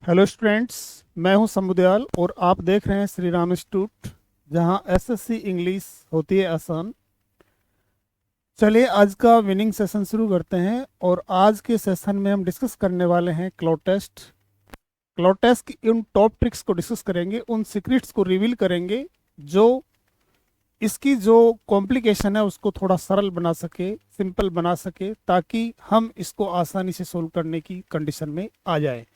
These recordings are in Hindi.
Hello students. मैं हूं समुदयाल और आप देख रहे हैं श्री राम इंस्टीट्यूट, जहां एसएससी इंग्लिश होती है आसान। चलिए आज का विनिंग सेशन शुरू करते हैं और आज के सेशन में हम डिस्कस करने वाले हैं क्लॉड टेस्ट। क्लॉड टेस्ट की उन टॉप ट्रिक्स को डिस्कस करेंगे, उन सीक्रेट्स को रिवील करेंगे जो इसकी जो कॉम्प्लिकेशन है उसको थोड़ा सरल बना सके, सिंपल बना सके, ताकि हम इसको आसानी से सोल्व करने की कंडीशन में आ जाए।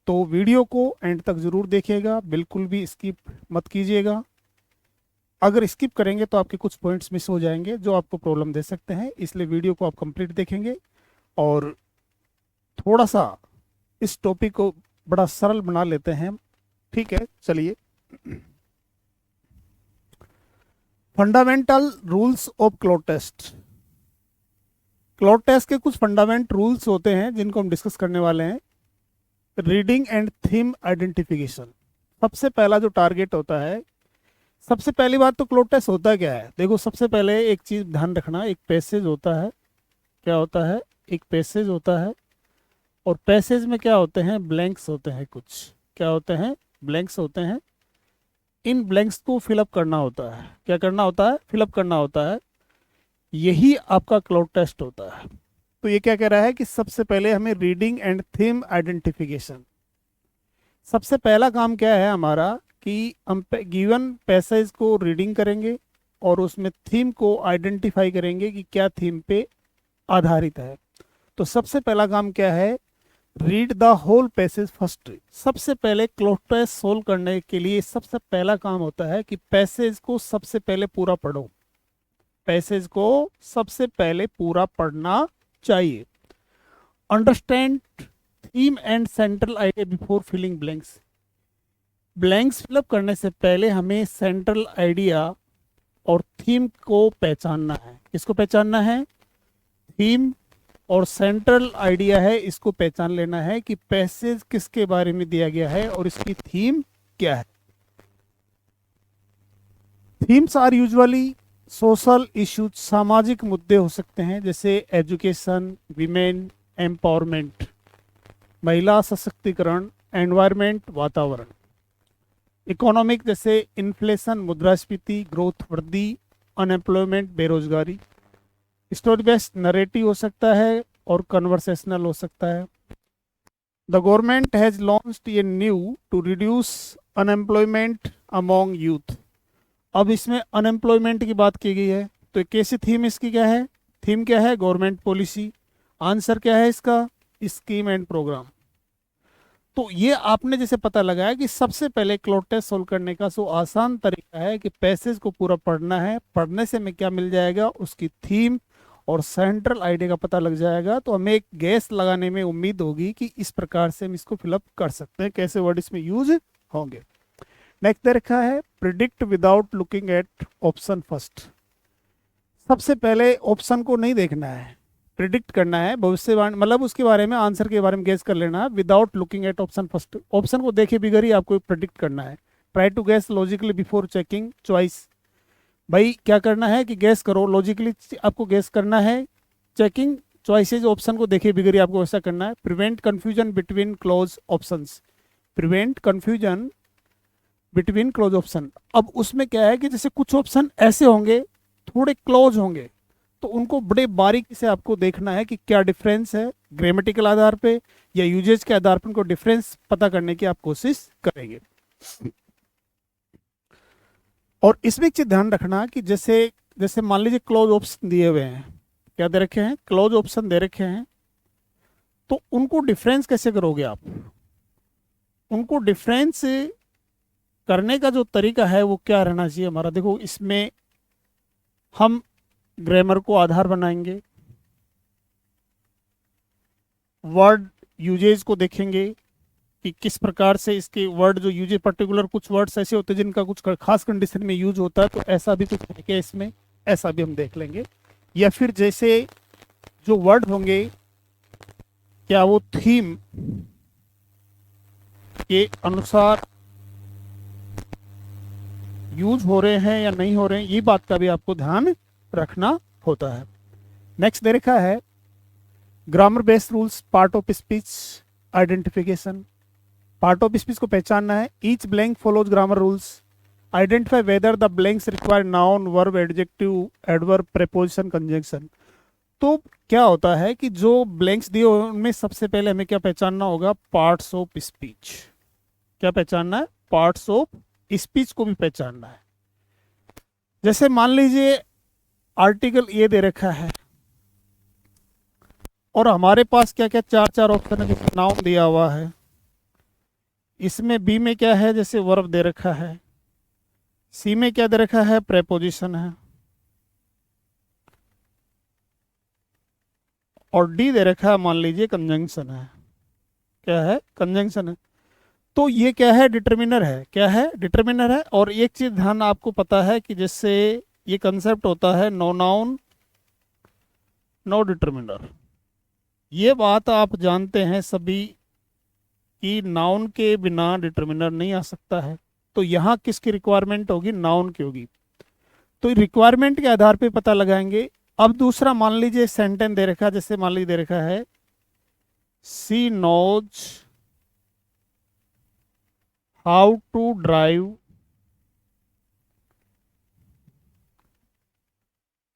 तो वीडियो को एंड तक जरूर देखिएगा, बिल्कुल भी स्किप मत कीजिएगा। अगर स्किप करेंगे तो आपके कुछ पॉइंट्स मिस हो जाएंगे जो आपको प्रॉब्लम दे सकते हैं, इसलिए वीडियो को आप कंप्लीट देखेंगे और थोड़ा सा इस टॉपिक को बड़ा सरल बना लेते हैं। ठीक है, चलिए। Fundamental rules of cloze test. Cloze test के कुछ फंडामेंटल रूल्स होते हैं जिनको हम डिस्कस करने वाले हैं। रीडिंग एंड थीम आइडेंटिफिकेशन सबसे पहला जो टारगेट होता है। सबसे पहली बात तो क्लॉड टेस्ट होता क्या है, देखो सबसे पहले एक चीज ध्यान रखना, एक पैसेज होता है। क्या होता है? एक पैसेज होता है और पैसेज में क्या होते हैं? ब्लैंक्स होते हैं। कुछ क्या होते हैं? ब्लैंक्स होते हैं। इन ब्लैंक्स को फिलअप करना होता है। क्या करना होता है? फिलअप करना होता है। यही आपका क्लॉड टेस्ट होता है। तो ये क्या कह रहा है कि सबसे पहले हमें रीडिंग एंड थीम आइडेंटिफिकेशन, सबसे पहला काम क्या है हमारा कि हम गिवन पैसेज को रीडिंग करेंगे और उसमें थीम को आइडेंटिफाई करेंगे कि क्या थीम पे आधारित है। तो सबसे पहला काम क्या है? Read the whole passage first. सबसे पहले क्लॉड टेस्ट सोल्व करने के लिए सबसे पहला काम होता है कि पैसेज को सबसे पहले पूरा पढ़ो। पैसेज को सबसे पहले पूरा पढ़ना चाहिए। Understand theme and central idea before filling blanks. Blanks fill up करने से पहले हमें सेंट्रल आइडिया और थीम को पहचानना है। किसको पहचानना है? थीम और सेंट्रल आइडिया है, इसको पहचान लेना है कि पैसेज किसके बारे में दिया गया है और इसकी थीम क्या है। Themes are usually social issues, सामाजिक मुद्दे हो सकते हैं जैसे एजुकेशन, विमेन एम्पावरमेंट, महिला सशक्तिकरण, एनवायरमेंट, वातावरण। इकोनॉमिक जैसे इन्फ्लेशन, मुद्रास्फीति, ग्रोथ, वृद्धि, अनएम्प्लॉयमेंट, बेरोजगारी। स्टोरी बेस्ड नरेटिव हो सकता है और कन्वर्सेशनल हो सकता है। The government has launched a new to reduce unemployment among youth. अब इसमें अनएम्प्लॉयमेंट की बात की गई है, तो कैसी थीम इसकी क्या है? थीम क्या है? Government policy. आंसर क्या है इसका? Scheme and programme. तो ये आपने जैसे पता लगाया कि सबसे पहले क्लॉड टेस्ट सोल्व करने का सो आसान तरीका है कि पैसेज को पूरा पढ़ना है। पढ़ने से हमें क्या मिल जाएगा? उसकी थीम और सेंट्रल आइडिया का पता लग जाएगा। तो हमें एक गैस लगाने में उम्मीद होगी कि इस प्रकार से हम इसको फिलअप कर सकते हैं, कैसे वर्ड इसमें यूज होंगे। नेक्स्ट दे रखा है predict without looking at option first. सबसे पहले ऑप्शन को नहीं देखना है, प्रिडिक्ट करना है, भविष्यवाणी, मतलब उसके बारे में, आंसर के बारे में गेस कर लेना है without looking at option first. Option को देखे बिगैर ही आपको प्रिडिक्ट करना है। Try to guess logically before checking choice. भाई क्या करना है कि गैस करो, लॉजिकली आपको गैस करना है, चेकिंग चॉइसेज, ऑप्शन को देखे बिगैर ही आपको ऐसा करना है। Prevent confusion between close options. Prevent confusion between close option. अब उसमें क्या है कि जैसे कुछ ऑप्शन ऐसे होंगे, थोड़े क्लोज होंगे, तो उनको बड़े बारीकी से आपको देखना है कि क्या डिफरेंस है, ग्रामेटिकल आधार पे या यूजेज के आधार पर उनको डिफरेंस पता करने की आप कोशिश करेंगे। और इसमें एक चीज ध्यान रखना कि जैसे जैसे मान लीजिए क्लोज ऑप्शन दिए हुए हैं, क्या दे रखे हैं? क्लोज ऑप्शन दे रखे हैं, तो उनको डिफरेंस कैसे करोगे आप? उनको डिफरेंस करने का जो तरीका है वो क्या रहना चाहिए हमारा? देखो इसमें हम ग्रामर को आधार बनाएंगे, वर्ड यूजेज को देखेंगे कि किस प्रकार से इसके वर्ड जो यूजेज, पर्टिकुलर कुछ वर्ड्स ऐसे होते हैं जिनका कुछ खास कंडीशन में यूज होता है, तो ऐसा भी कुछ है क्या इसमें, ऐसा भी हम देख लेंगे। या फिर जैसे जो वर्ड होंगे क्या वो थीम के अनुसार यूज हो रहे हैं या नहीं हो रहे हैं, ये बात का भी आपको ध्यान रखना होता है। नेक्स्ट दे रखा है grammar based rules part of speech identification. Part of speech को पहचानना है। Each blank follows grammar rules. Identify whether the blanks require noun, verb, adjective, adverb, preposition, conjunction. तो क्या होता है कि जो ब्लैंक्स दिए हुए हैं, उनमें सबसे पहले हमें क्या पहचानना होगा? Parts of speech. क्या पहचानना है? पार्ट्स ऑफ स्पीच को भी पहचानना है। जैसे मान लीजिए आर्टिकल ये दे रखा है और हमारे पास क्या क्या चार चार ऑप्शन है, जैसे नाउन दिया हुआ है, इसमें बी में क्या है? जैसे वर्ब दे रखा है, सी में क्या दे रखा है? प्रेपोजिशन है, और डी दे रखा है मान लीजिए कंजंक्शन है। क्या है? कंजंक्शन है। तो ये क्या है? डिटर्मिनर है। क्या है? डिटर्मिनर है। और एक चीज ध्यान आपको पता है कि जैसे ये कंसेप्ट होता है नो नाउन नो डिटर्मिनर। ये बात आप जानते हैं सभी कि नाउन के बिना डिटर्मिनर नहीं आ सकता है। तो यहाँ किसकी रिक्वायरमेंट होगी? नाउन की होगी। तो रिक्वायरमेंट के आधार पे पता लगाएंगे। अब दूसरा मान लीजिए सेंटेंस दे रखा है, जैसे मान लीजिए दे रखा है she knows how to drive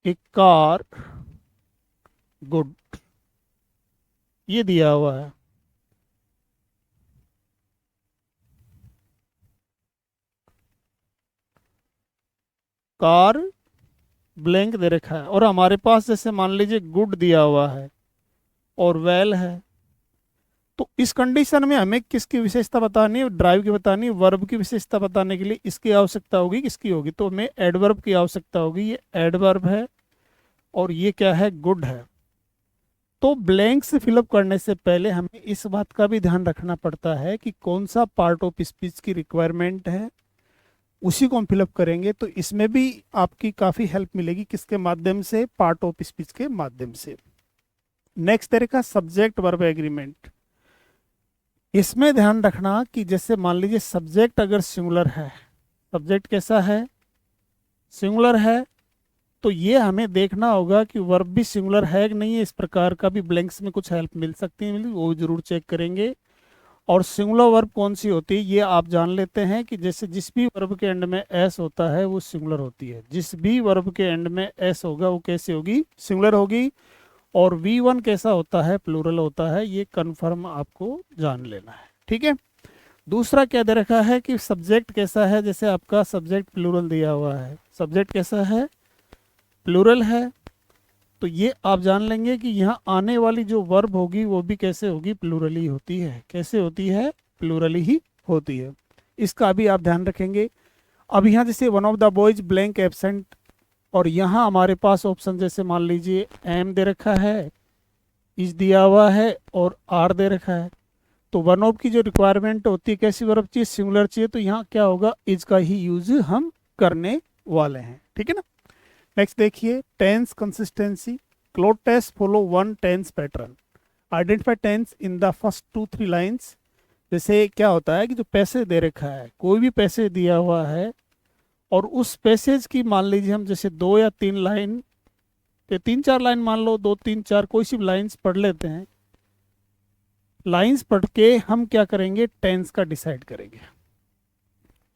a car good, ये दिया हुआ है। कार ब्लैंक दे रखा है और हमारे पास जैसे मान लीजिए गुड दिया हुआ है और वेल है। तो इस कंडीशन में हमें किसकी विशेषता बतानी है? ड्राइव की बतानी है। वर्ब की विशेषता बताने के लिए इसकी आवश्यकता होगी। किसकी होगी? तो हमें एडवर्ब की आवश्यकता होगी। ये एडवर्ब है और ये क्या है? गुड है। तो ब्लैंक्स फिलअप करने से पहले हमें इस बात का भी ध्यान रखना पड़ता है कि कौन सा पार्ट ऑफ स्पीच की रिक्वायरमेंट है, उसी को हम फिलअप करेंगे। तो इसमें भी आपकी काफ़ी हेल्प मिलेगी। किसके माध्यम से? पार्ट ऑफ स्पीच के माध्यम से। नेक्स्ट तरीका सब्जेक्ट वर्ब एग्रीमेंट। इसमें ध्यान रखना कि जैसे मान लीजिए सब्जेक्ट अगर सिंगुलर है, सब्जेक्ट कैसा है? सिंगुलर है, तो ये हमें देखना होगा कि वर्ब भी सिंगुलर है कि नहीं है। इस प्रकार का भी ब्लैंक्स में कुछ हेल्प मिल सकती है, वो जरूर चेक करेंगे। और सिंगुलर वर्ब कौन सी होती है ये आप जान लेते हैं कि जैसे जिस भी वर्ब के एंड में एस होता है वो सिंगुलर होती है। जिस भी वर्ब के एंड में एस होगा वो कैसे होगी? सिंगुलर होगी। और V1 कैसा होता है? प्लूरल होता है। ये कन्फर्म आपको जान लेना है। ठीक है। दूसरा क्या दे रखा है कि सब्जेक्ट कैसा है? जैसे आपका सब्जेक्ट प्लूरल दिया हुआ है, सब्जेक्ट कैसा है? प्लूरल है। तो ये आप जान लेंगे कि यहाँ आने वाली जो वर्ब होगी वो भी कैसे होगी? प्लूरल ही होती है। कैसे होती है? प्लूरल ही होती है। इसका भी आप ध्यान रखेंगे। अब यहाँ जैसे one of the boys blank absent, और यहाँ हमारे पास ऑप्शन जैसे मान लीजिए एम दे रखा है, इज दिया हुआ है और आर दे रखा है। तो वन ऑफ की जो रिक्वायरमेंट होती है कैसी वर्ब चाहिए? सिंगुलर चाहिए। तो यहाँ क्या होगा? इज का ही यूज हम करने वाले हैं। ठीक है ना। नेक्स्ट देखिए tense consistency. Cloze test follow one tense pattern. Identify tense in the first 2-3 lines. जैसे क्या होता है कि जो पैसेज दे रखा है, कोई भी पैसेज दिया हुआ है और उस पैसेज की मान लीजिए हम जैसे 2 या 3 लाइन या 3-4 लाइन मान लो, 2-3-4 कोई सी लाइंस पढ़ लेते हैं। लाइंस पढ़ के हम क्या करेंगे? टेंस का डिसाइड करेंगे।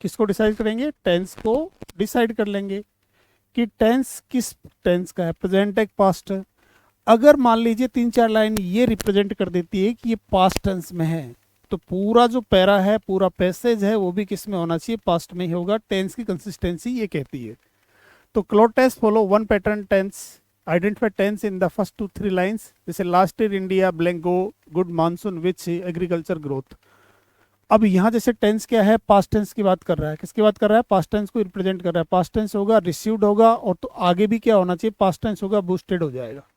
किसको डिसाइड करेंगे? टेंस को डिसाइड कर लेंगे कि टेंस किस टेंस का है, प्रेजेंट है पास्ट है। अगर मान लीजिए 3-4 लाइन ये रिप्रेजेंट कर देती है कि ये पास्ट टेंस में है, तो पूरा जो पैरा है, पूरा पैसेज है, वो भी किस में होना चाहिए? पास्ट में ही होगा। टेंस की कंसिस्टेंसी ये कहती है। तो cloze test follow one pattern tense. Identify tense in the first 2-3 lines. जैसे last year India blank go good monsoon which agriculture growth. अब यहाँ जैसे टेंस क्या है? पास्ट टेंस की बात कर रहा है। किसकी बात कर रहा है? पास्ट टेंस को रिप्रेजेंट कर रहा है। पास्ट टेंस होगा, रिसीव्ड होगा, और तो आगे भी क्या होना चाहिए? पास्ट टेंस होगा, बूस्टेड हो जाएगा।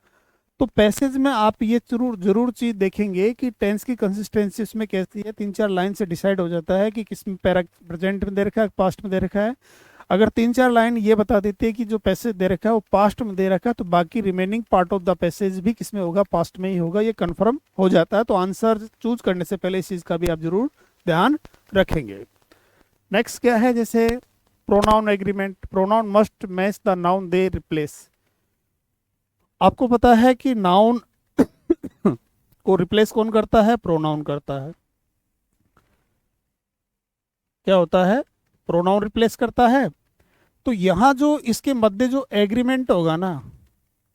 तो पैसेज में आप ये जरूर जरूर चीज देखेंगे कि टेंस की कंसिस्टेंसी उसमें कैसी है। 3-4 लाइन से डिसाइड हो जाता है कि किस में पैरा प्रेजेंट में दे रखा है, पास्ट में दे रखा है। अगर 3-4 लाइन ये बता देती है कि जो पैसेज दे रखा है वो पास्ट में दे रखा है, तो बाकी remaining part of the passage भी किस में होगा? पास्ट में ही होगा। ये कंफर्म हो जाता है। तो आंसर चूज करने से पहले इस चीज का भी आप जरूर ध्यान रखेंगे। नेक्स्ट क्या है? जैसे pronoun agreement. Pronoun must match the noun they replace. आपको पता है कि नाउन को रिप्लेस कौन करता है? प्रोनाउन करता है। क्या होता है, प्रोनाउन रिप्लेस करता है। तो यहाँ जो इसके मध्य जो एग्रीमेंट होगा ना,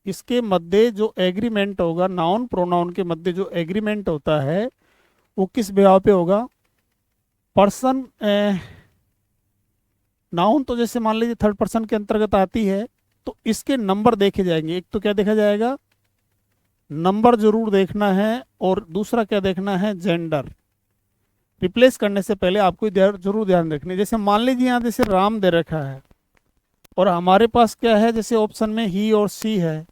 इसके मध्य जो एग्रीमेंट होगा, नाउन प्रोनाउन के मध्य जो एग्रीमेंट होता है वो किस बिहाव पे होगा, पर्सन। नाउन तो जैसे मान लीजिए थर्ड पर्सन के अंतर्गत आती है, तो इसके नंबर देखे जाएंगे। एक तो क्या देखा जाएगा, नंबर जरूर देखना है, और दूसरा क्या देखना है, जेंडर। रिप्लेस करने से पहले आपको जरूर ध्यान रखना, जैसे मान लीजिए यहाँ जैसे राम दे रखा है और हमारे पास क्या है, जैसे ऑप्शन में ही और सी है,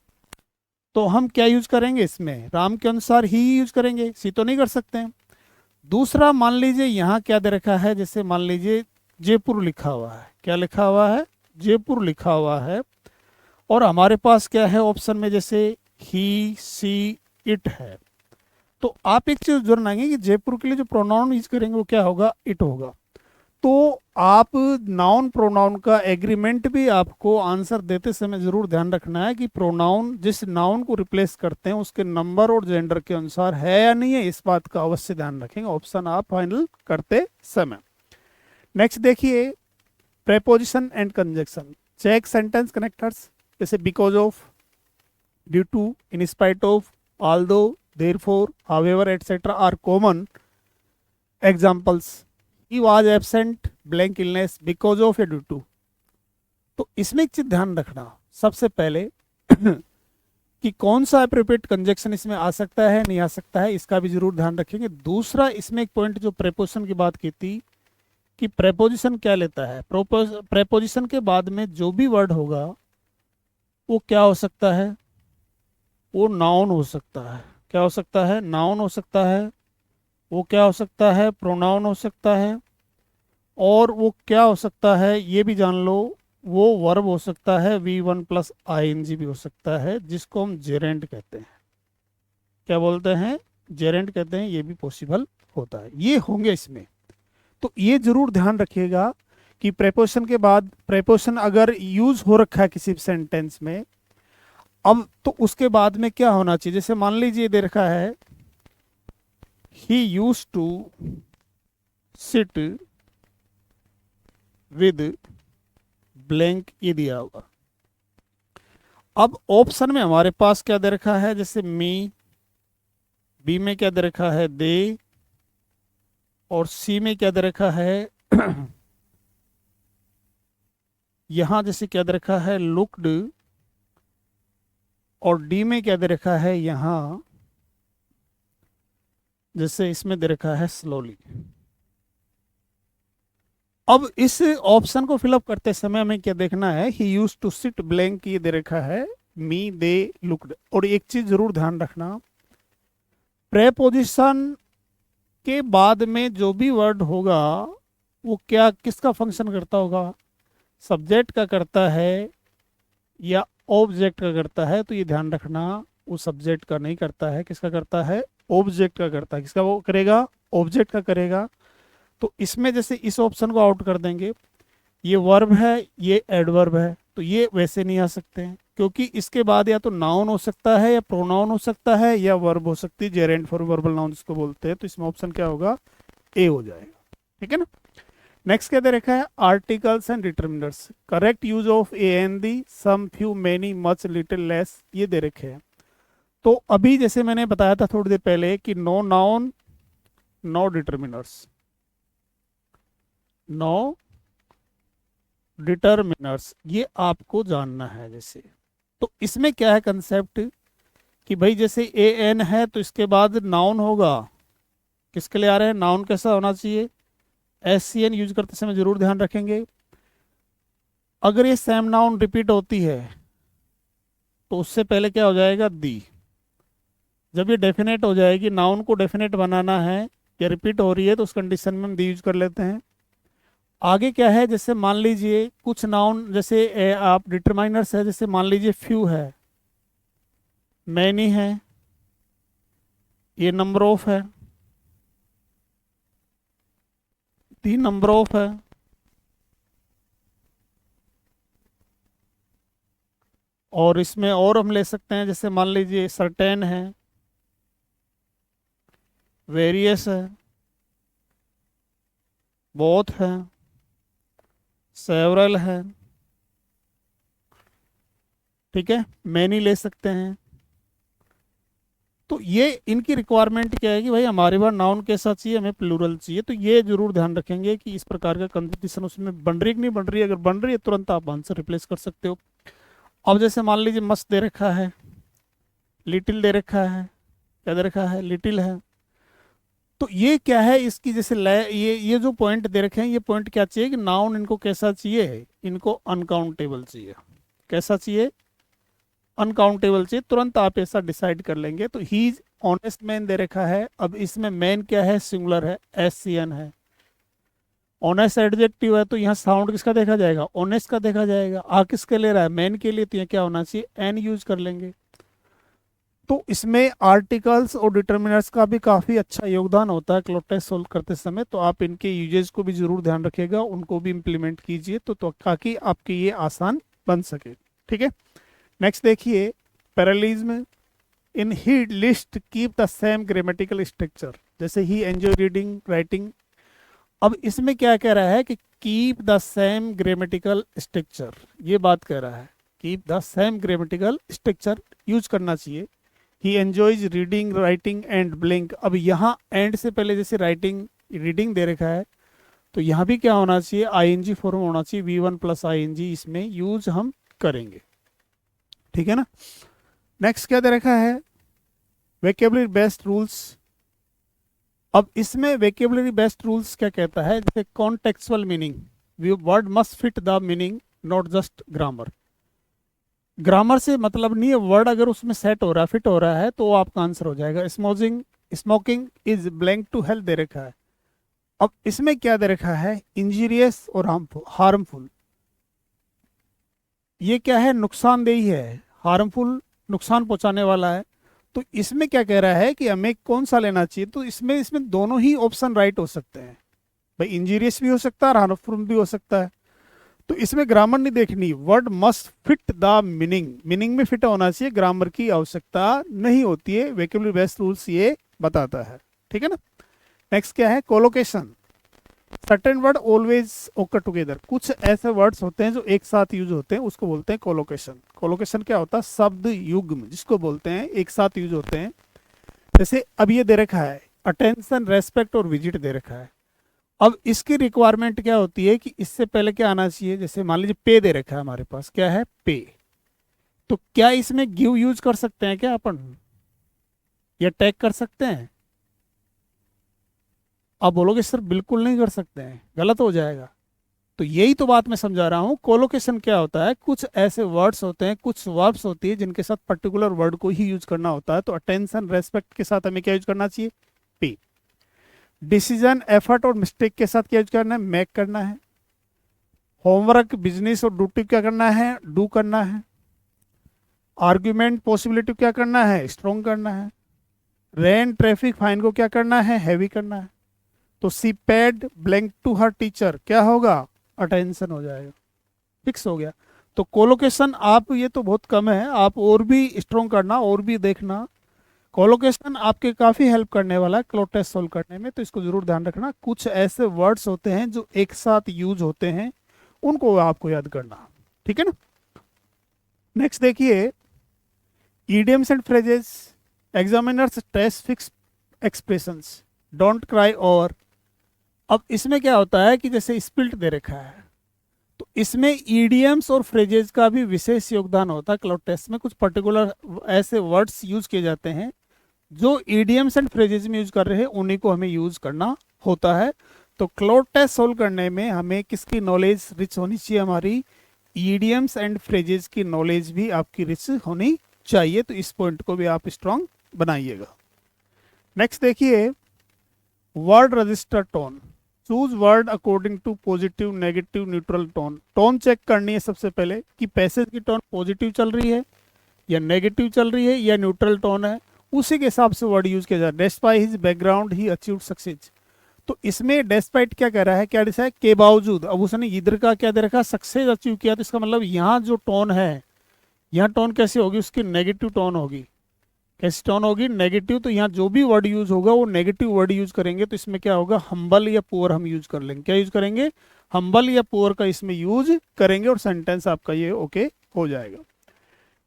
तो हम क्या यूज करेंगे, इसमें राम के अनुसार ही यूज करेंगे, सी तो नहीं कर सकते हैं। दूसरा मान लीजिए यहाँ क्या दे रखा है, जैसे मान लीजिए जयपुर लिखा हुआ है, क्या लिखा हुआ है, जयपुर लिखा हुआ है, और हमारे पास क्या है ऑप्शन में, जैसे ही सी इट है। तो आप एक चीज जरूर आएंगे कि जयपुर के लिए जो प्रोनाउन यूज करेंगे वो क्या होगा, इट होगा। तो आप नाउन प्रोनाउन का एग्रीमेंट भी आपको आंसर देते समय जरूर ध्यान रखना है कि प्रोनाउन जिस नाउन को रिप्लेस करते हैं उसके नंबर और जेंडर के अनुसार है या नहीं है, इस बात का अवश्य ध्यान रखेंगे ऑप्शन आप फाइनल करते समय। नेक्स्ट देखिए, preposition and conjunction. Check sentence connectors, जैसे because of, due to, in spite of, although, therefore, however etcetera are common examples. He was absent blank illness because of या ड्यू टू। तो इसमें एक चीज ध्यान रखना सबसे पहले कि कौन सा अप्रोप्रिएट कंजक्शन इसमें आ सकता है, नहीं आ सकता है, इसका भी जरूर ध्यान रखेंगे। दूसरा इसमें एक पॉइंट जो प्रेपोजिशन की बात की थी कि प्रेपोजिशन क्या लेता है, प्रेपोजिशन के बाद में जो भी वर्ड होगा वो क्या हो सकता है, वो नाउन हो सकता है। क्या हो सकता है, नाउन हो सकता है। वो क्या हो सकता है, प्रोनाउन हो सकता है। और वो क्या हो सकता है, ये भी जान लो, वो वर्ब हो सकता है, V1+ING भी हो सकता है, जिसको हम जेरेंट कहते हैं। क्या बोलते हैं, जेरेंट कहते हैं, ये भी पॉसिबल होता है, ये होंगे इसमें। तो ये जरूर ध्यान रखिएगा कि प्रेपोजिशन के बाद, प्रेपोजिशन अगर यूज हो रखा है किसी सेंटेंस में, अब तो उसके बाद में क्या होना चाहिए। जैसे मान लीजिए दे रखा है, he use to sit with blank, ये दिया हुआ। अब ऑप्शन में हमारे पास क्या दे रखा है, जैसे मी, बी में क्या दे रखा है, दे, और सी में क्या दे रखा है यहां जैसे क्या दे रखा है, लुक्ड, और डी में क्या दे रखा है, यहां जैसे इसमें दे रखा है स्लोली। अब इस ऑप्शन को फिलअप करते समय हमें क्या देखना है, he use to seat blank, ये दे रखा है, मी, दे, लुक्ड। और एक चीज जरूर ध्यान रखना, प्रेपोजिशन के बाद में जो भी वर्ड होगा वो क्या, किसका फंक्शन करता होगा, सब्जेक्ट का करता है या ऑब्जेक्ट का करता है। तो ये ध्यान रखना, वो सब्जेक्ट का नहीं करता है, किसका करता है, ऑब्जेक्ट का करता है। किसका वो करेगा, ऑब्जेक्ट का करेगा। तो इसमें जैसे इस ऑप्शन को आउट कर देंगे, ये वर्ब है, ये एडवर्ब है, तो ये वैसे नहीं आ सकते हैं, क्योंकि इसके बाद या तो नाउन हो सकता है, या प्रोनाउन हो सकता है, या वर्ब हो सकती है, जेरेंट फॉर वर्बल नाउन जिसको बोलते हैं। तो इसमें ऑप्शन क्या होगा, ए हो जाएगा। ठीक है ना। नेक्स्ट क्या दे रखा है, articles and determiners. Correct use of a an the, some, few, many, much, little, less, ये दे रखे हैं। तो अभी जैसे मैंने बताया था थोड़ी देर पहले कि no noun, no determiners, no determiners, ये आपको जानना है। जैसे तो इसमें क्या है कंसेप्ट कि भाई जैसे ए एन है तो इसके बाद नाउन होगा, किसके लिए आ रहे हैं, नाउन कैसा होना चाहिए, एस सी एन यूज करते समय जरूर ध्यान रखेंगे। अगर ये सेम नाउन रिपीट होती है तो उससे पहले क्या हो जाएगा, दी। जब ये डेफिनेट हो जाएगी, नाउन को डेफिनेट बनाना है या रिपीट हो रही है, तो उस कंडीशन में हम दी यूज कर लेते हैं। आगे क्या है, जैसे मान लीजिए कुछ नाउन, जैसे आप डिटरमाइनर्स है, जैसे मान लीजिए फ्यू है, मैनी है, ये नंबर ऑफ है, दी नंबर ऑफ है, और इसमें और हम ले सकते हैं, जैसे मान लीजिए सर्टेन है, वेरियस है, बोथ है, सेवरल है, ठीक है, मैनी ले सकते हैं। तो ये इनकी रिक्वायरमेंट क्या है कि भाई हमारे पास नाउन कैसा चाहिए, हमें प्लूरल चाहिए। तो ये जरूर ध्यान रखेंगे कि इस प्रकार का कंजूगेशन उसमें बन रही है कि नहीं बन रही है। अगर बन रही है तुरंत आप आंसर रिप्लेस कर सकते हो। अब जैसे मान लीजिए मस्त दे रखा है, लिटिल दे रखा है, क्या दे रखा है, लिटिल है। तो ये क्या है, इसकी जैसे ये जो पॉइंट दे रखे हैं, ये पॉइंट क्या चाहिए कि नाउन इनको कैसा चाहिए, इनको अनकाउंटेबल चाहिए। कैसा चाहिए, अनकाउंटेबल चाहिए। तुरंत आप ऐसा डिसाइड कर लेंगे। तो he is honest man they रखा है। अब इसमें मैन क्या है, सिंगुलर है, SCN है। ऑनेस्ट एडजेक्टिव है तो यहाँ साउंड किसका देखा जाएगा, ऑनेस्ट का देखा जाएगा। आ किसके ले रहा है, मैन के लिए, तो यहाँ क्या होना चाहिए, एन यूज कर लेंगे। तो इसमें आर्टिकल्स और डिटर्मिनर्स का भी काफ़ी अच्छा योगदान होता है क्लोज टेस्ट सोल्व करते समय। तो आप इनके यूजेज को भी जरूर ध्यान रखिएगा, उनको भी इम्प्लीमेंट कीजिए तो ताकि आपके ये आसान बन सके। ठीक है, नेक्स्ट देखिए, parallelism in he list keep the same grammatical structure. जैसे ही एंजॉय रीडिंग राइटिंग। अब इसमें क्या कह रहा है कि keep the same grammatical structure, ये बात कह रहा है, keep the same grammatical structure use करना चाहिए। He enjoys reading writing and blink. अब यहाँ एंड से पहले जैसे राइटिंग रीडिंग दे रखा है, तो यहाँ भी क्या होना चाहिए, ING फॉर्म होना चाहिए, V1 + ING इसमें यूज हम करेंगे। ठीक है ना। नेक्स्ट क्या दे रखा है, वेकेबलरी बेस्ड रूल्स। अब इसमें वेकेबलरी बेस्ड रूल्स क्या कहता है, जैसे contextual meaning, word must fit the meaning not just grammar. Grammar से मतलब नहीं है, वर्ड अगर उसमें सेट हो रहा है, फिट हो रहा है, तो वो आपका आंसर हो जाएगा। Smoking is blank to health दे रखा है। अब इसमें क्या दे रखा है, इंजीरियस और हार्मफुल। ये क्या है, नुकसानदेही है, हार्मफुल नुकसान पहुंचाने वाला है। तो इसमें क्या कह रहा है कि हमें कौन सा लेना चाहिए, तो इसमें दोनों ही ऑप्शन राइट हो सकते हैं भाई, इंजीरियस भी हो सकता है और हार्मफुल भी हो सकता है। तो इसमें ग्रामर नहीं देखनी, word must fit the meaning, meaning में फिट होना चाहिए, ग्रामर की आवश्यकता नहीं होती है। वेकेबलरी बेस्ड रूल्स ये बताता है। ठीक है ना। नेक्स्ट क्या है, कोलोकेशन। सर्टेन वर्ड ऑलवेज ओकर टुगेदर। कुछ ऐसे वर्ड्स होते हैं जो एक साथ यूज होते हैं, उसको बोलते हैं कोलोकेशन। कोलोकेशन क्या होता है, शब्द युग्म जिसको बोलते हैं, एक साथ यूज होते हैं। जैसे अब ये दे रखा है, अटेंशन, रेस्पेक्ट और विजिट दे रखा है। अब इसकी रिक्वायरमेंट क्या होती है कि इससे पहले क्या आना चाहिए, जैसे मान लीजिए पे दे रखा है हमारे पास, क्या है, पे। तो क्या इसमें गिव यूज कर सकते हैं क्या अपन, या टैग कर सकते हैं? आप बोलोगे सर बिल्कुल नहीं कर सकते हैं, गलत हो जाएगा। तो यही तो बात मैं समझा रहा हूँ। कोलोकेशन क्या होता है, कुछ ऐसे वर्ड्स होते हैं, कुछ वर्ब्स होती है जिनके साथ पर्टिकुलर वर्ड को ही यूज करना होता है। तो अटेंशन, रेस्पेक्ट के साथ हमें क्या यूज करना चाहिए, पे। डिसीजन, एफर्ट और मिस्टेक के साथ क्या यूज करना है, मेक करना है। होमवर्क, बिजनेस और ड्यूटी क्या करना है, डू करना है। आर्ग्यूमेंट, पॉसिबिलिटी क्या करना है, स्ट्रॉन्ग करना है। रेन, ट्रैफिक, फाइन को क्या करना है, हैवी करना है। तो she paid blank to her teacher, क्या होगा, अटेंशन हो जाएगा, फिक्स हो गया। तो कोलोकेशन आप, ये तो बहुत कम है, आप और भी स्ट्रॉन्ग करना, और भी देखना। कोलोकेशन आपके काफ़ी हेल्प करने वाला है क्लोज टेस्ट सोल्व करने में। तो इसको जरूर ध्यान रखना। कुछ ऐसे वर्ड्स होते हैं जो एक साथ यूज होते हैं, उनको आपको याद करना। ठीक है ना। नेक्स्ट देखिए, idioms and phrases. Examiners test fix expressions, don't cry over. अब इसमें क्या होता है कि जैसे स्पिल्ट दे रखा है, तो इसमें ईडियम्स और फ्रेजेस का भी विशेष योगदान होता है। क्लोज टेस्ट में कुछ पर्टिकुलर ऐसे वर्ड्स यूज किए जाते हैं जो ईडियम्स एंड फ्रेजेस में यूज कर रहे हैं, उन्हीं को हमें यूज करना होता है। तो क्लोज टेस्ट सोल्व करने में हमें किसकी नॉलेज रिच होनी चाहिए, हमारी ईडियम्स एंड फ्रेजेस की नॉलेज भी आपकी रिच होनी चाहिए। तो इस पॉइंट को भी आप स्ट्रांग बनाइएगा। नेक्स्ट देखिए, word register tone. Choose word according to positive, negative, neutral tone. Tone check करनी है सबसे पहले कि पैसेज की टोन पॉजिटिव चल रही है या नेगेटिव चल रही है या न्यूट्रल टोन है, उसी के हिसाब से वर्ड यूज किया जाए। डेस्पाइट हिज बैकग्राउंड ही अचीव्ड सक्सेस। तो इसमें डेस्पाइट क्या कह रहा है, क्या दिशा है, के बावजूद। अब उसने इधर का क्या दे रखा, सक्सेस अचीव किया। तो इसका मतलब यहाँ जो टोन है, यहाँ टोन कैसी होगी, उसकी नेगेटिव टोन होगी। कैसी टोन होगी, नेगेटिव। तो यहाँ जो भी वर्ड यूज होगा वो नेगेटिव वर्ड यूज करेंगे, तो इसमें क्या होगा, हम्बल या पुअर हम यूज कर लेंगे। क्या यूज करेंगे, हम्बल या पुअर का इसमें यूज करेंगे और सेंटेंस आपका ये ओके हो जाएगा।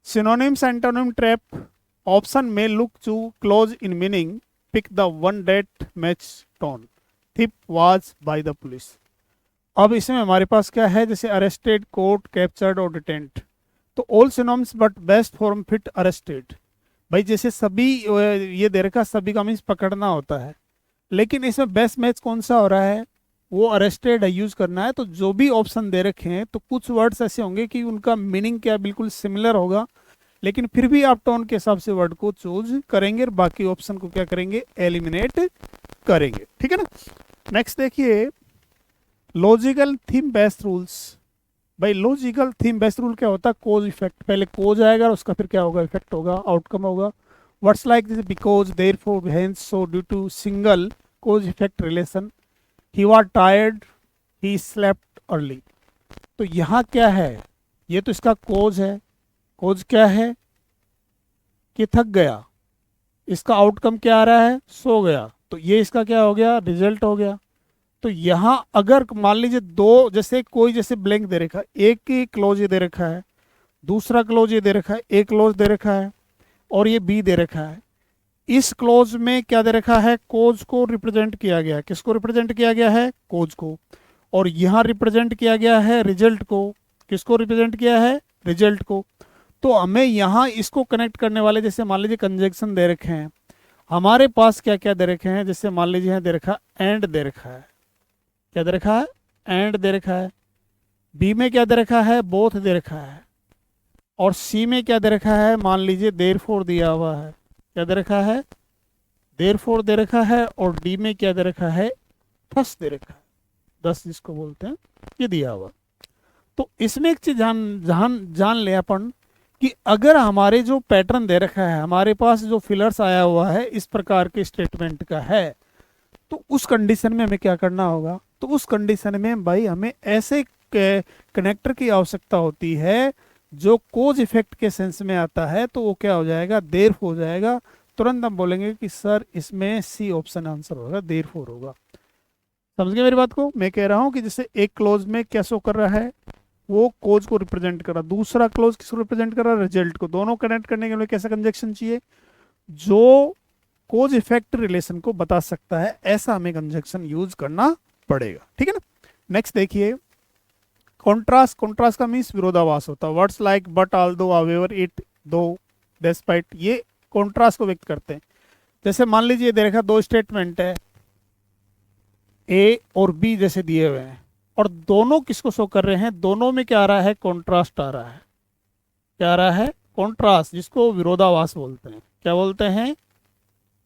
सिनोनिम्स एंटोनिम ट्रैप, ऑप्शन में look to close in meaning, pick the one that match tone, thief was by the police. अब इसमें हमारे पास क्या है, जैसे अरेस्टेड, कोर्ट, कैप्चर्ड और डिटेंट। तो all synonyms but best form fit arrested. भाई जैसे सभी ये दे रखा, सभी का मीन्स पकड़ना होता है, लेकिन इसमें बेस्ट मैच कौन सा हो रहा है, वो अरेस्टेड है यूज करना है। तो जो भी ऑप्शन दे रखे हैं तो कुछ वर्ड्स ऐसे होंगे कि उनका मीनिंग क्या बिल्कुल सिमिलर होगा, लेकिन फिर भी आप टोन के हिसाब से वर्ड को चूज करेंगे और बाकी ऑप्शन को क्या करेंगे, एलिमिनेट करेंगे। ठीक है ना। नेक्स्ट देखिए, लॉजिकल थीम बेस्ड रूल्स। भाई लॉजिकल थीम बेस्ड रूल क्या होता है, कोज इफेक्ट। पहले कोज आएगा और उसका फिर क्या होगा, इफेक्ट होगा, आउटकम होगा। वर्ड्स लाइक जैसे because, therefore, hence, so, due to, single cause effect relation, he was tired, he slept early. तो यहाँ क्या है, ये तो इसका कोज है। कोज क्या है कि थक गया, इसका आउटकम क्या आ रहा है, सो गया, तो ये इसका क्या हो गया, रिजल्ट हो गया। तो यहाँ अगर मान लीजिए दो, जैसे कोई जैसे ब्लैंक दे रखा है, एक ही क्लोज ये दे रखा है, दूसरा क्लोज ये दे रखा है, एक क्लोज दे रखा है और ये बी दे रखा है। इस क्लोज में क्या दे रखा है, कोज को रिप्रेजेंट किया गया है। किसको रिप्रेजेंट किया गया है, कोज को। और यहाँ रिप्रेजेंट किया गया है रिजल्ट को। किसको रिप्रेजेंट किया है, रिजल्ट को। तो हमें यहाँ इसको कनेक्ट करने वाले, जैसे मान लीजिए कंजक्शन दे रखे हैं, हमारे पास क्या क्या दे रखे हैं, जैसे मान लीजिए यहाँ दे रखा एंड दे रखा है, क्या दे रखा है, एंड दे रखा है। बी में क्या दे रखा है, बोथ दे रखा है। और सी में क्या दे रखा है, मान लीजिए देयरफॉर दिया हुआ है, क्या दे रखा है, देयरफॉर दे रखा है। और डी में क्या दे रखा है, थस दे रखा है, दस जिसको बोलते हैं, ये दिया हुआ। तो इसमें एक चीज जान ले अपन कि अगर हमारे जो पैटर्न दे रखा है, हमारे पास जो फिलर्स आया हुआ है इस प्रकार के स्टेटमेंट का है, तो उस कंडीशन में हमें क्या करना होगा, तो उस कंडीशन में भाई हमें ऐसे कनेक्टर की आवश्यकता होती है जो कोज इफेक्ट के सेंस में आता है। तो वो क्या हो जाएगा, देर हो जाएगा। तुरंत हम बोलेंगे कि सर इसमें सी ऑप्शन आंसर होगा, देर फोर होगा। समझ गए मेरी बात को। मैं कह रहा हूं कि जैसे एक क्लोज में क्या शो कर रहा है, वो कोज को रिप्रेजेंट कर रहा, दूसरा क्लोज किसको रिप्रेजेंट कर रहा है, रिजल्ट को। दोनों कनेक्ट करने के लिए कैसा कंजक्शन चाहिए, जो कोज इफेक्ट रिलेशन को बता सकता है, ऐसा हमें कंजक्शन यूज करना पड़ेगा। ठीक है ना। नेक्स्ट देखिए, कॉन्ट्रास्ट। कॉन्ट्रास्ट का मीन्स विरोधाभास होता है। Words like but, although, however, it, दो, डेस्पाइट, ये कॉन्ट्रास्ट को व्यक्त करते हैं। जैसे मान लीजिए देखा, दो स्टेटमेंट है ए और बी जैसे दिए हुए हैं, और दोनों किसको शो कर रहे हैं, दोनों में क्या आ रहा है, कॉन्ट्रास्ट आ रहा है। क्या आ रहा है, कॉन्ट्रास्ट, जिसको विरोधाभास बोलते हैं। क्या बोलते हैं,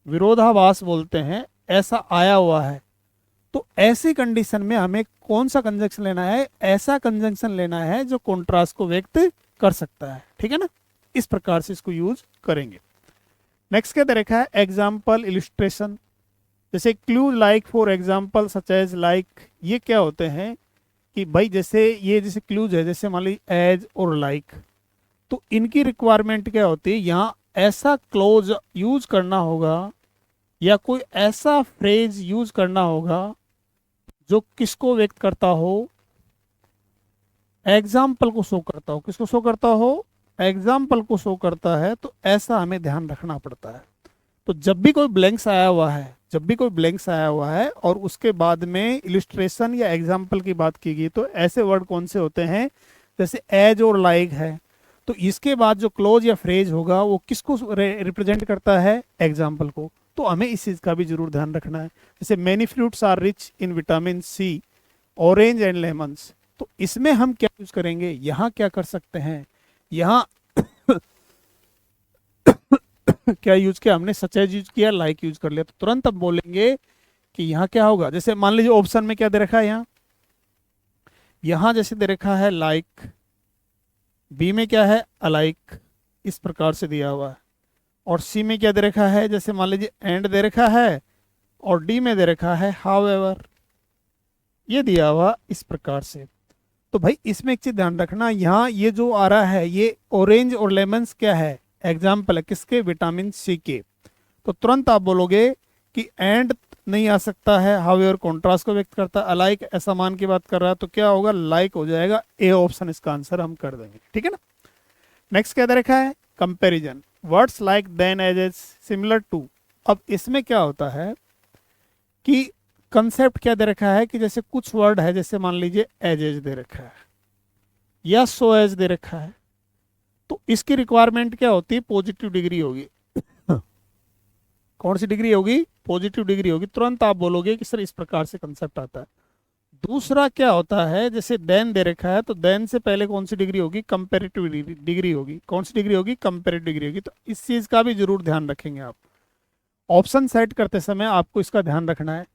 विरोधाभास बोलते हैं। ऐसा आया हुआ है, तो ऐसी कंडीशन में हमें कौन सा कंजंक्शन लेना है, ऐसा कंजंक्शन लेना है जो कॉन्ट्रास्ट को व्यक्त कर सकता है। ठीक है ना। इस प्रकार से इसको यूज करेंगे। नेक्स्ट क्या दे रखा है, एग्जाम्पल, इलिस्ट्रेशन। जैसे clues like, for example, such as, like, ये क्या होते हैं कि भाई जैसे ये जैसे क्लूज है, जैसे मान लीजिए एज और लाइक, तो इनकी रिक्वायरमेंट क्या होती है, यहाँ ऐसा क्लोज यूज करना होगा या कोई ऐसा फ्रेज यूज करना होगा जो किसको व्यक्त करता हो, एग्जाम्पल को शो करता हो। किसको शो करता हो, एग्जाम्पल को शो करता है। तो ऐसा हमें ध्यान रखना पड़ता है। तो जब भी कोई ब्लैंक्स आया हुआ है, जब भी कोई ब्लैंक्स आया हुआ है और उसके बाद में इलिस्ट्रेशन या एग्जाम्पल की बात की गई, तो ऐसे वर्ड कौन से होते हैं, जैसे एज और लाइक है, तो इसके बाद जो क्लोज या फ्रेज होगा वो किसको रिप्रेजेंट करता है, एग्जाम्पल को। तो हमें इस चीज का भी जरूर ध्यान रखना है। जैसे many fruits are rich in vitamin C, orange and lemons, तो इसमें हम क्या यूज करेंगे, यहाँ क्या कर सकते हैं, यहाँ क्या यूज किया हमने, सच एज यूज किया, लाइक यूज कर लिया। तो तुरंत अब बोलेंगे कि यहाँ क्या होगा। जैसे मान लीजिए ऑप्शन में क्या दे रखा है, यहाँ जैसे दे रखा है लाइक, बी में क्या है, अलाइक, इस प्रकार से दिया हुआ है। और सी में क्या दे रखा है, जैसे मान लीजिए एंड दे रखा है, और डी में दे रखा है हाउएवर, ये दिया हुआ इस प्रकार से। तो भाई इसमें एक चीज ध्यान रखना, यहाँ ये जो आ रहा है ये ऑरेंज और लेमन्स क्या है, एग्जाम्पल है किसके, विटामिन सी के। तो तुरंत आप बोलोगे कि एंड नहीं आ सकता है, हाउएवर कॉन्ट्रास्ट को व्यक्त करता है, अलाइक असमान की बात कर रहा है, तो क्या होगा, लाइक हो जाएगा, ए ऑप्शन इसका आंसर हम कर देंगे, ठीक है ना। नेक्स्ट क्या दे रखा है, comparison, words like than as as similar to. अब इसमें क्या होता है कि कंसेप्ट क्या दे रखा है कि जैसे कुछ वर्ड है, जैसे मान लीजिए एज दे रखा है या सो एज दे रखा है, तो इसकी रिक्वायरमेंट क्या होती है, पॉजिटिव डिग्री होगी। कौन सी डिग्री होगी, पॉजिटिव डिग्री होगी। तुरंत आप बोलोगे कि सर इस प्रकार से कंसेप्ट आता है। दूसरा क्या होता है, जैसे देन दे रखा है, तो देन से पहले कौन सी डिग्री होगी, कंपेरेटिव डिग्री होगी। कौन सी डिग्री होगी, कंपेरेटिव डिग्री होगी। तो इस चीज का भी जरूर ध्यान रखेंगे आप, ऑप्शन सेट करते समय आपको इसका ध्यान रखना है।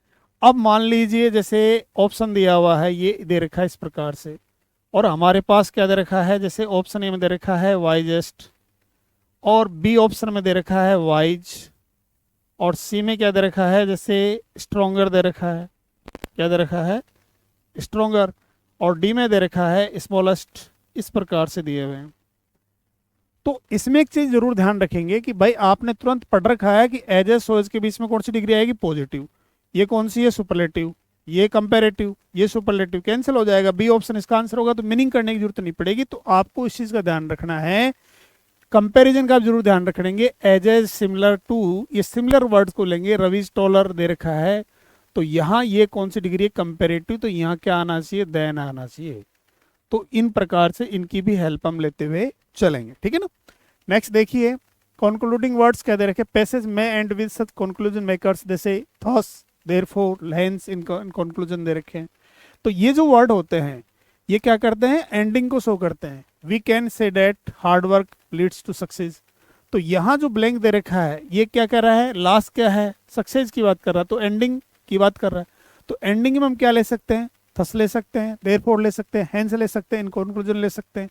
अब मान लीजिए जैसे ऑप्शन दिया हुआ है, ये दे रखा है इस प्रकार से, और हमारे पास क्या दे रखा है, जैसे ऑप्शन ए में दे रखा है वाइजेस्ट, और बी ऑप्शन में दे रखा है वाइज, और सी में क्या दे रखा है, जैसे स्ट्रोंगर दे रखा है, क्या दे रखा है, स्ट्रोंगर, और डी में दे रखा है स्मॉलेस्ट, इस प्रकार से दिए हुए हैं। तो इसमें एक चीज जरूर ध्यान रखेंगे कि भाई आपने तुरंत पढ़ रखा है कि एज ए सोज के बीच में कौन सी डिग्री आएगी, पॉजिटिव, ये कौन सी है, सुपरलेटिव, ये कंपेरेटिव, ये सुपरलेटिव, कैंसिल हो जाएगा, बी ऑप्शन इसका आंसर होगा। तो मीनिंग करने की जरूरत नहीं पड़ेगी। तो आपको इस चीज का ध्यान रखना है, कंपैरिजन का आप जरूर ध्यान रखेंगे। एज सिमिलर टू, ये सिमिलर वर्ड्स को लेंगे, रवीज टॉलर दे रखा है, तो यहाँ ये कौन सी डिग्री है, कंपेरेटिव, तो यहाँ क्या आना चाहिए, देन आना चाहिए। तो इन प्रकार से इनकी भी हेल्प हम लेते हुए चलेंगे, ठीक है ना। नेक्स्ट देखिए, कंक्लूडिंग वर्ड्स क्या दे रखे, पैसेज में end with such conclusion makers, जैसे thus, therefore, hence, in conclusion दे रखे हैं। तो ये जो वर्ड होते हैं ये क्या करते हैं, एंडिंग को शो करते हैं। We can say that hard work leads to success. तो यहाँ जो ब्लैंक दे रखा है ये क्या कर रहा है, लास्ट क्या है, सक्सेस की बात कर रहा है, तो एंडिंग की बात कर रहा है। तो एंडिंग में हम क्या ले सकते हैं, थस ले सकते हैं, देयरफॉर ले सकते हैं, हेंस ले सकते हैं, इन कंक्लूजन ले सकते हैं।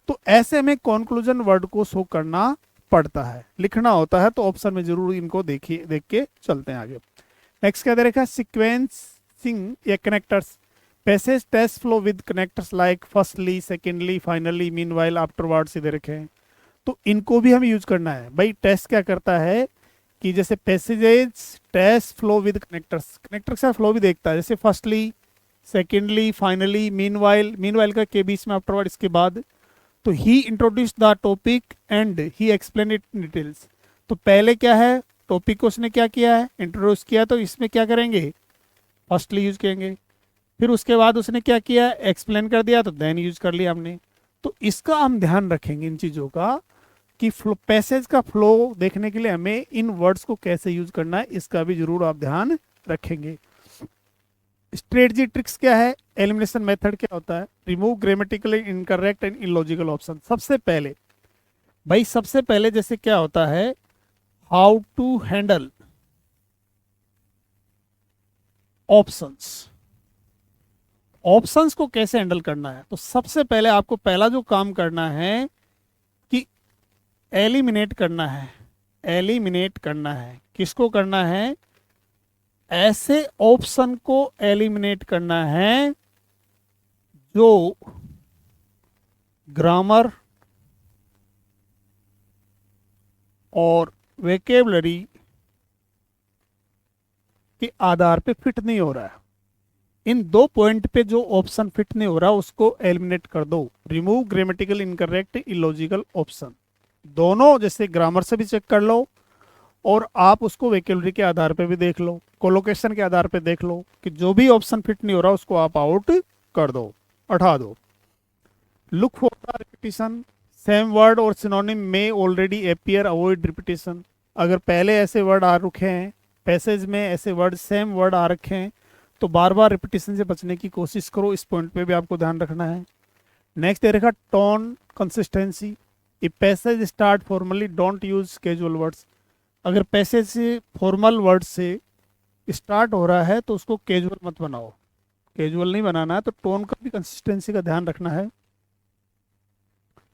तो ऐसे में कंक्लूजन वर्ड को शो करना पड़ता है, लिखना होता है। तो ऑप्शन में जरूर इनको देखिए, देख के चलते हैं आगे। नेक्स्ट क्या दे रखा है, सीक्वेंसिंग या connectors, passage test flow with connectors like firstly, secondly, finally, meanwhile, afterwards दे रखे हैं। तो इनको भी हम यूज करना है। भाई टेस्ट क्या करता है कि जैसे passages test flow with connectors, connector से फ्लो भी देखता है, जैसे firstly, secondly, finally, meanwhile, meanwhile का के बीच में आफ्टरवर्ड, इसके बाद। तो he introduce the topic and he explain it details. तो पहले क्या है, टॉपिक को उसने क्या किया है, इंट्रोड्यूस किया, तो इसमें क्या करेंगे, फर्स्टली यूज करेंगे। फिर उसके बाद उसने क्या किया, एक्सप्लेन कर दिया, तो देन यूज कर लिया हमने। तो इसका हम ध्यान रखेंगे इन चीज़ों का कि फ्लो, पैसेज का फ्लो देखने के लिए हमें इन वर्ड्स को कैसे यूज करना है, इसका भी जरूर आप ध्यान रखेंगे। स्ट्रेटजी ट्रिक्स क्या है, एलिमिनेशन मेथड क्या होता है, remove grammatically incorrect and illogical option. सबसे पहले भाई, सबसे पहले जैसे क्या होता है, how to handle options, options को कैसे हैंडल करना है। तो सबसे पहले आपको पहला जो काम करना है कि एलिमिनेट करना है, एलिमिनेट करना है। किसको करना है, ऐसे ऑप्शन को एलिमिनेट करना है जो ग्रामर और वेकेबलरी के आधार पे फिट नहीं हो रहा है। इन दो पॉइंट पे जो ऑप्शन फिट नहीं हो रहा उसको एलिमिनेट कर दो। Remove grammatical incorrect, illogical option, दोनों जैसे ग्रामर से भी चेक कर लो और आप उसको वेकेबलरी के आधार पे भी देख लो, कोलोकेशन के आधार पे देख लो कि जो भी ऑप्शन फिट नहीं हो रहा उसको आप आउट कर दो, हटा दो। Look for the repetition, same word और सिनोनिम में ऑलरेडी अपीयर, अवॉइड रिपीटिशन। अगर पहले ऐसे वर्ड आ रखे हैं, पैसेज में ऐसे वर्ड, सेम वर्ड आ रखे हैं, तो बार बार रिपीटिशन से बचने की कोशिश करो। इस पॉइंट पे भी आपको ध्यान रखना है। नेक्स्ट दे रखा tone consistency, if passage start formally don't use casual words. अगर पैसेज से फॉर्मल वर्ड से स्टार्ट हो रहा है तो उसको कैजुअल मत बनाओ, कैजुअल नहीं बनाना है। तो टोन का भी कंसिस्टेंसी का ध्यान रखना है।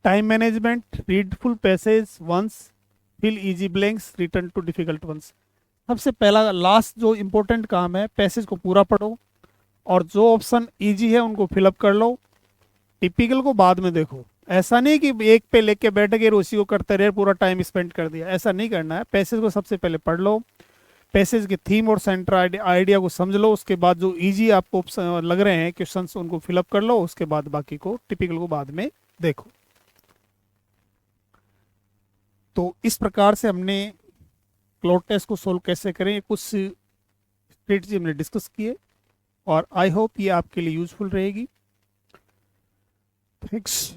Time management, read full passage once, fill easy blanks, return to difficult ones. सबसे पहला लास्ट जो इंपॉर्टेंट काम है, पैसेज को पूरा पढ़ो और जो ऑप्शन इजी है उनको फिलअप कर लो। टिपिकल को बाद में देखो, ऐसा नहीं कि एक पे लेके बैठ गए और उसी को करते रहे, पूरा टाइम स्पेंड कर दिया, ऐसा नहीं करना है। पैसेज को सबसे पहले पढ़ लो, पैसेज के थीम और सेंटर आइडिया को समझ लो, उसके बाद जो इजी आपको लग रहे हैं क्वेश्चंस उनको फिलअप कर लो, उसके बाद बाकी को टिपिकल को बाद में देखो। तो इस प्रकार से हमने क्लोड टेस्ट को सोल्व कैसे करें कुछ स्ट्रेटजी हमने डिस्कस किए, और आई होप ये आपके लिए यूजफुल रहेगी। थैंक्स।